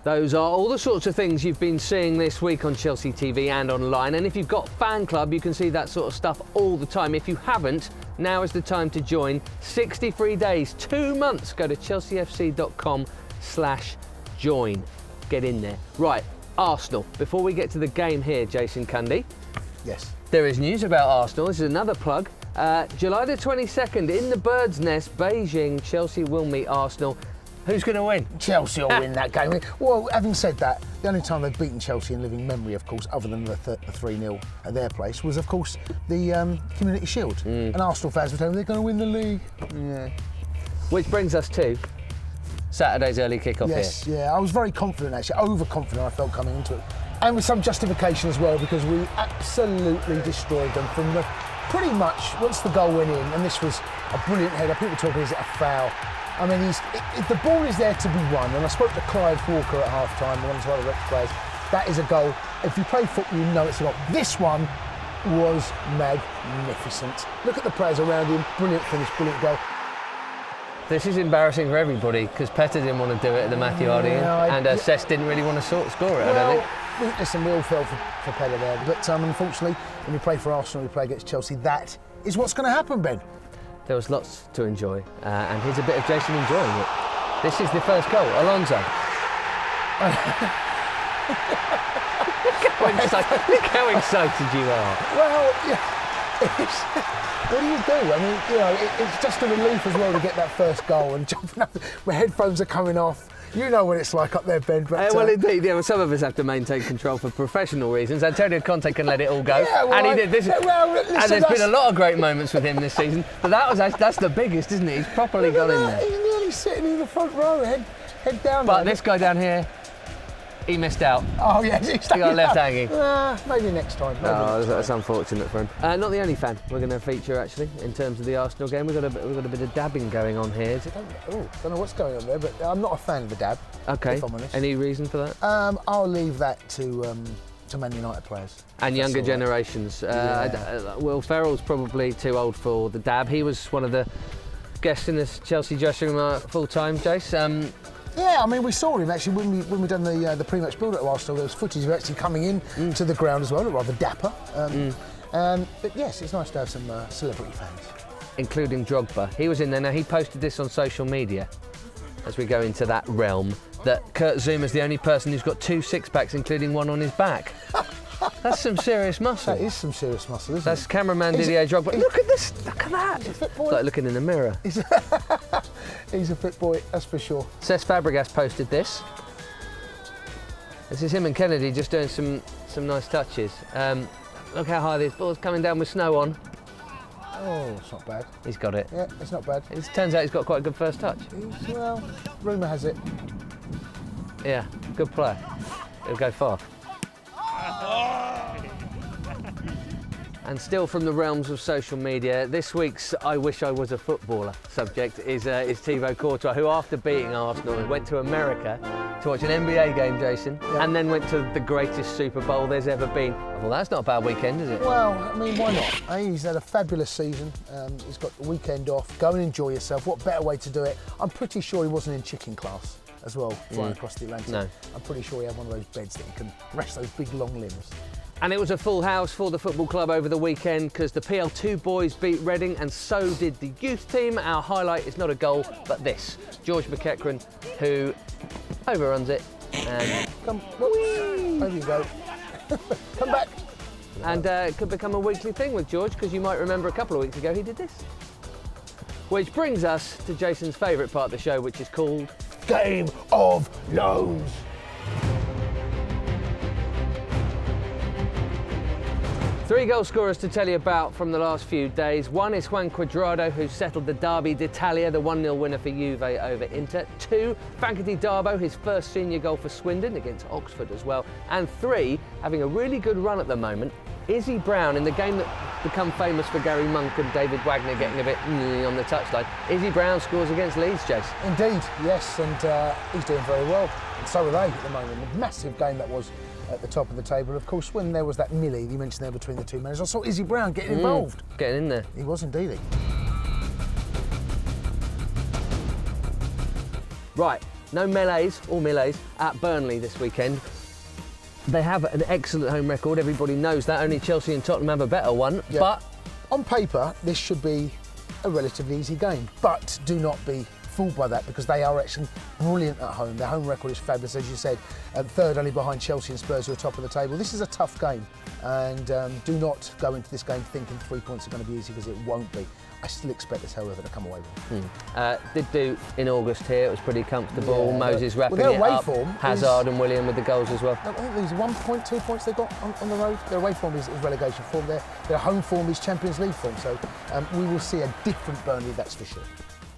Those are all the sorts of things you've been seeing this week on Chelsea TV and online. And if you've got Fan Club, you can see that sort of stuff all the time. If you haven't, now is the time to join. 60 free days, 2 months. Go to chelseafc.com/join. Get in there. Right, Arsenal. Before we get to the game here, Jason Cundy. Yes. There is news about Arsenal. This is another plug. July the 22nd, in the Bird's Nest, Beijing, Chelsea will meet Arsenal. Who's going to win? Chelsea will win that game. Well, having said that, the only time they've beaten Chelsea in living memory, of course, other than the 3-0 at their place, was, of course, the Community Shield. And Arsenal fans were telling me they're going to win the league. Yeah. Which brings us to Saturday's early kickoff here. Yes, yeah. I was very confident, actually, overconfident I felt coming into it. And with some justification as well, because we absolutely destroyed them from the pretty much once the goal went in, and this was a brilliant header. People talking, is it a foul? I mean, if the ball is there to be won, and I spoke to Clive Walker at half-time, one of the other Rex players, that is a goal. If you play football, you know it's a goal. This one was magnificent. Look at the players around him, brilliant finish, brilliant goal. This is embarrassing for everybody, because Petter didn't want to do it at the Matthew-Hardy, and Cesc didn't really want to score it, I don't think. Listen, we all fell for Petter there, but unfortunately, when we play for Arsenal, we play against Chelsea, that is what's going to happen, Ben. There was lots to enjoy, and here's a bit of Jason enjoying it. This is the first goal, Alonso. Look how excited you are. Well, yeah, what do you do? I mean, you know, it's just a relief as well to get that first goal and jumping up. My headphones are coming off. You know what it's like up there, Ben. But, well, indeed, yeah, well, some of us have to maintain control for professional reasons. Antonio Conte can let it all go, yeah, well, and he did. Listen, and there's been a lot of great moments with him this season, but that's the biggest, isn't it? He's properly gone in there. He's nearly sitting in the front row, head down. But this guy down here, he missed out. Oh, yes, he got left hanging. Maybe next time. That's unfortunate for him. Not the only fan we're going to feature, actually, in terms of the Arsenal game. We've got a bit of dabbing going on here. Don't know what's going on there, but I'm not a fan of the dab. Okay. If I'm honest. Any reason for that? I'll leave that to Man United players. And younger generations. Will Ferrell's probably too old for the dab. He was one of the guests in this Chelsea dressing room full time, Jace. Yeah, I mean, we saw him actually when we done the pre-match build-up to Arsenal. There was footage of actually coming in to the ground as well, rather dapper. But yes, it's nice to have some celebrity fans, including Drogba. He was in there. Now he posted this on social media. As we go into that realm, that Kurt Zouma is the only person who's got 2 six-packs, including one on his back. That's some serious muscle. That is some serious muscle, isn't it? That's cameraman Didier Drogba. Look at this! Look at that! He's a fit boy. It's like looking in the mirror. He's a fit boy, that's for sure. Cesc Fabregas posted this. This is him and Kennedy just doing some nice touches. Look how high this ball's coming down with snow on. Oh, it's not bad. He's got it. Yeah, it's not bad. It turns out he's got quite a good first touch. Well, rumour has it. Yeah, good player. He'll go far. And still from the realms of social media, this week's I wish I was a footballer subject is Thibaut Courtois, who after beating Arsenal went to America to watch an NBA game, Jason, and then went to the greatest Super Bowl there's ever been. Well, that's not a bad weekend, is it? Well, I mean, why not? He's had a fabulous season. He's got the weekend off. Go and enjoy yourself. What better way to do it? I'm pretty sure he wasn't in chicken class as well, flying across the Atlantic. No. I'm pretty sure he had one of those beds that you can rest those big long limbs. And it was a full house for the football club over the weekend because the PL2 boys beat Reading and so did the youth team. Our highlight is not a goal, but this. George McEachran, who overruns it and... There you go. Come back. And it could become a weekly thing with George because you might remember a couple of weeks ago he did this. Which brings us to Jason's favourite part of the show, which is called... Game of Loans. 3 goal scorers to tell you about from the last few days. One is Juan Cuadrado, who settled the Derby d'Italia, the 1-0 winner for Juve over Inter. 2, Fankaty Darbo, his first senior goal for Swindon against Oxford as well. And 3, having a really good run at the moment, Izzy Brown, in the game that become famous for Gary Monk and David Wagner getting a bit on the touchline. Izzy Brown scores against Leeds, Jace. Indeed, yes, and he's doing very well. And so are they at the moment. A massive game that was at the top of the table. Of course, when there was that melee you mentioned there between the two managers, I saw Izzy Brown getting involved. Getting in there. He was indeed. Right, no melees or melees at Burnley this weekend. They have an excellent home record, everybody knows that. Only Chelsea and Tottenham have a better one, Yeah. but... On paper, this should be a relatively easy game, but do not be fooled by that because they are actually brilliant at home. Their home record is fabulous, as you said, third only behind Chelsea and Spurs, who are top of the table. This is a tough game, and do not go into this game thinking 3 points are going to be easy, because it won't be. I still expect this, however, to come away with it. Did do in August here, it was pretty comfortable. Yeah, Moses wrapping their it away up. form Hazard and William with the goals as well. I think there's 1 point, 2 points they got on the road. Their away form is relegation form. Their home form is Champions League form. So we will see a different Burnley, that's for sure.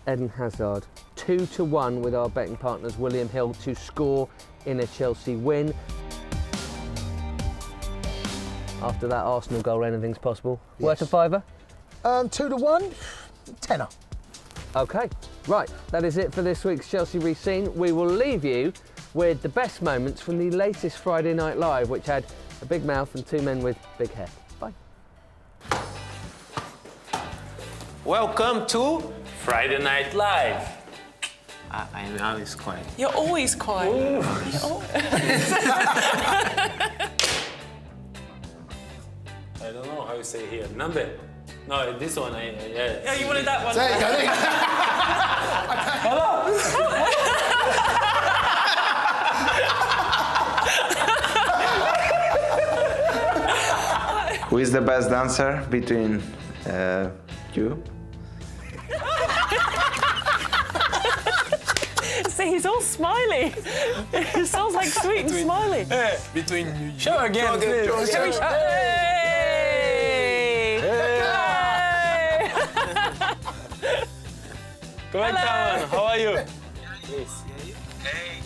Eden Hazard, 2-1 with our betting partners William Hill to score in a Chelsea win. After that Arsenal goal, anything's possible. Yes. Worth a fiver? 2-1, tenner. OK, right, that is it for this week's Chelsea Re-Seen. We will leave you with the best moments from the latest Friday Night Live, which had a big mouth and two men with big hair. Bye. Welcome to Friday Night Live. I am always quiet. You're always quiet. I don't know how you say here. Number. No, this one. Yeah. Oh, you wanted that one. There you go. Who is the best dancer between you? See, he's all smiley. It sounds like sweet and smiley. Between you. Show again, please. Hey! Come on, how are you? Hey,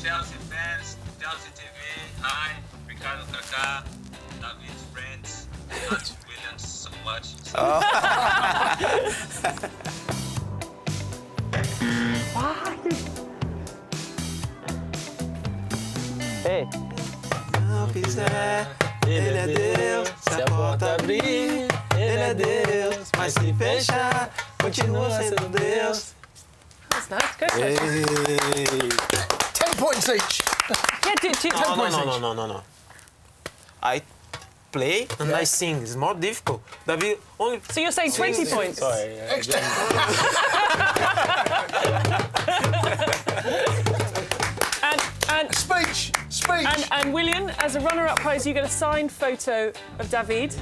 Chelsea fans, Chelsea TV, hi, Ricardo Kaká, David's friends, Matt Williams so much. Hey. Não fizer, ele é Deus. Se a porta abrir, ele é Deus. Mas se fechar, continua sendo Deus. That's nice. Go for Hey. it. 10 points each. Yeah, No. I play and I sing. It's more difficult. David only. So you're saying 20 points? Sorry. Extra. And Speech. William, as a runner-up prize, you get a signed photo of David.